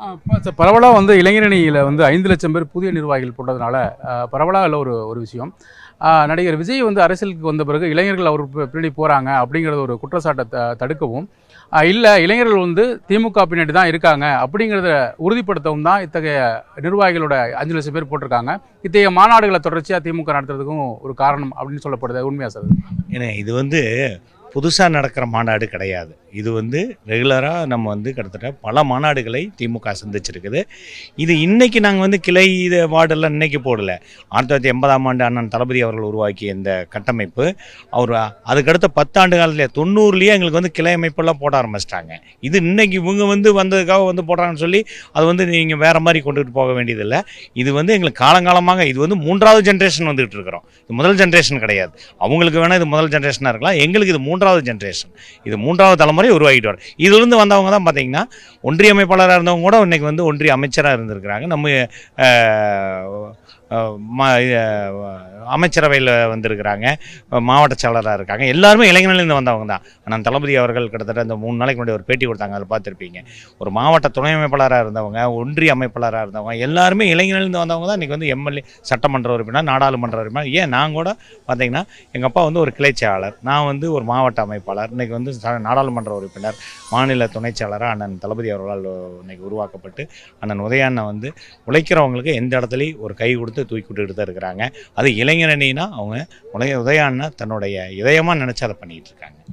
இப்போ பரவலாக வந்து இளைஞரணியில் வந்து 5,00,000 பேர் புதிய நிர்வாகிகள் போட்டதுனால பரவலாக இல்லை ஒரு ஒரு விஷயம். நடிகர் விஜய் வந்து அரசியலுக்கு வந்த பிறகு இளைஞர்கள் அவர் பின்னாடி போகிறாங்க அப்படிங்கிறத ஒரு குற்றச்சாட்டை தடுக்கவும், இல்லை இளைஞர்கள் வந்து திமுக பின்னாடி தான் இருக்காங்க அப்படிங்கிறத உறுதிப்படுத்தவும் தான் இத்தகைய நிர்வாகிகளோட 5,00,000 பேர் போட்டிருக்காங்க. இத்தகைய மாநாடுகளை தொடர்ச்சியாக திமுக நடத்துறதுக்கும் ஒரு காரணம் அப்படின்னு சொல்லப்படுது. உண்மையா சார்? ஏன்னா இது வந்து புதுசாக நடக்கிற மாநாடு கிடையாது. இது வந்து ரெகுலராக நம்ம வந்து கிட்டத்தட்ட பல மாநாடுகளை திமுக சந்திச்சிருக்குது. இது இன்றைக்கி நாங்கள் வந்து கிளை இது வார்டெல்லாம் இன்றைக்கி போடலை. 1980ஆம் ஆண்டு அண்ணன் தளபதி அவர்கள் உருவாக்கிய இந்த கட்டமைப்பு அவர் அதுக்கடுத்த 10 ஆண்டு காலத்திலே 90லேயே எங்களுக்கு வந்து கிளை அமைப்பெல்லாம் போட ஆரம்பிச்சிட்டாங்க. இது இன்றைக்கி இவங்க வந்து வந்ததுக்காக வந்து போடுறாங்கன்னு சொல்லி அது வந்து நீங்கள் வேறு மாதிரி கொண்டுகிட்டு போக வேண்டியதில்லை. இது வந்து எங்களுக்கு காலங்காலமாக இது வந்து 3வது ஜென்ரேஷன் வந்துகிட்டு இருக்கிறோம். இது முதல் ஜென்ரேஷன் கிடையாது. அவங்களுக்கு வேணால் இது முதல் ஜென்ரேஷனாக இருக்கலாம். எங்களுக்கு இது 3வது ஜென்ரேஷன். இது 3வது தலைமுறை உருவாகிட்டு வர. இதிலிருந்து வந்தவங்க தான் பார்த்தீங்கன்னா ஒன்றிய அமைப்பாளராக இருந்தவங்க கூட இன்றைக்கி வந்து ஒன்றிய அமைச்சராக இருந்திருக்கிறாங்க. நம்ம அமைச்சரவையில் வந்திருக்கிறாங்க, மாவட்ட செயலராக இருக்காங்க. எல்லாருமே இளைஞர்லேருந்து வந்தவங்க தான். ஆனால் தளபதி அவர்கள் கிட்டத்தட்ட இந்த 3 நாளைக்கு முன்னாடி ஒரு பேட்டி கொடுத்தாங்க, அதில் பார்த்துருப்பீங்க. ஒரு மாவட்ட துணை அமைப்பாளராக இருந்தவங்க, ஒன்றிய அமைப்பாளராக இருந்தவங்க எல்லாருமே இளைஞர்லேருந்து வந்தவங்க தான் இன்றைக்கி வந்து எம்எல்ஏ, சட்டமன்ற உறுப்பினர், நாடாளுமன்ற உறுப்பினர். ஏன் நான் கூட பார்த்தீங்கன்னா எங்கள் அப்பா வந்து ஒரு கிளை செயலாளர், நான் வந்து ஒரு மாவட்ட அமைப்பாளர், இன்றைக்கி வந்து நாடாளுமன்ற உறுப்பினர், மாநில துணைச் செயலராக அண்ணன் தளபதி அவர்களால் இன்றைக்கி உருவாக்கப்பட்டு அண்ணன் உதயாண்ணன் வந்து உழைக்கிறவங்களுக்கு எந்த இடத்துலையும் ஒரு கை கொடுத்து தூக்கி விட்டுக்கிட்டு தான் இருக்கிறாங்க. அது இளைஞரணினா அவங்க உதயாண்ணன் தன்னுடைய இதயமாக நினச்சி அதை பண்ணிகிட்டு இருக்காங்க.